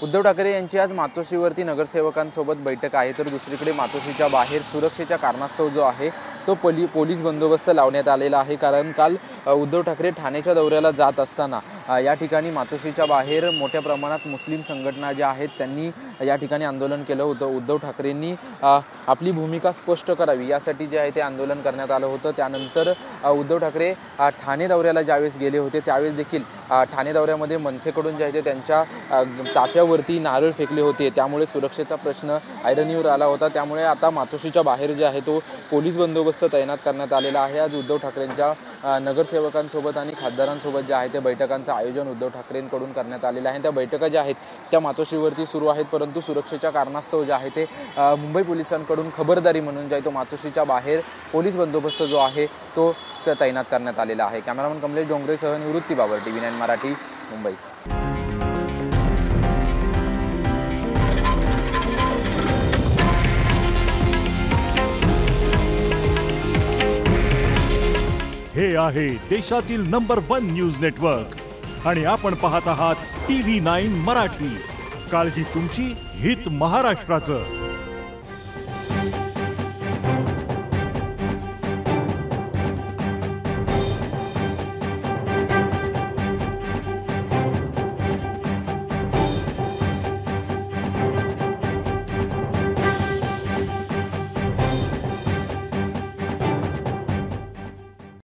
उद्धव ठाकरे यांची आज मातोश्रीवरती नगरसेवकांसोबत बैठक आहे, तर दुसरीकडे मातोश्रीच्या बाहेर सुरक्षेच्या कारणास्तव जो आहे तो पोलीस बंदोबस्त लावण्यात आलेला आहे। कारण काल उद्धव ठाकरे ठाण्याच्या दौऱ्याला जात असताना या ठिकाणी मातोश्रीच्या बाहेर मोठ्या प्रमाणात मुस्लिम संघटना ज्या आहेत त्यांनी या ठिकाणी आंदोलन केलं होतं। उद्धव ठाकरेंनी आपली भूमिका स्पष्ट करावी यासाठी जे आहे ते आंदोलन करण्यात आलं होतं। त्यानंतर उद्धव ठाकरे ठाणे दौऱ्याला ज्यावेळेस गेले होते त्यावेळेस देखील ठाणे दौऱ्यामध्ये मनसेकडून जे आहे ते त्यांच्या ताफ्यावरती नारळ फेकले होते, त्यामुळे सुरक्षेचा प्रश्न ऐरणीवर आला होता। त्यामुळे आता मातोश्रीच्या बाहेर जे आहे तो पोलीस बंदोबस्त तैनात करण्यात आलेला आहे। आज उद्धव ठाकरेंच्या नगरसेवकांसोबत आणि खासदारांसोबत जे आहे ते बैठकांचं आयोजन उद्धव ठाकरेंकडून करण्यात आलेलं आहे। त्या बैठका ज्या आहेत त्या मातोश्रीवरती सुरू आहेत, परंतु सुरक्षेच्या कारणास्तव जे आहे ते मुंबई पोलिसांकडून खबरदारी म्हणून जे आहे तो मातोश्रीच्या बाहेर पोलीस बंदोबस्त जो आहे तो तैनात करण्यात आलेला आहे। कॅमेरामन कमलेश डोंगरेसह निवृत्ती बाबर, TV9 मराठी, मुंबई। हे आहे देशातील नंबर 1 न्यूज नेटवर्क आणि आपण पाहत आहात TV9 मराठी। काळजी तुमची, हित महाराष्ट्राचं।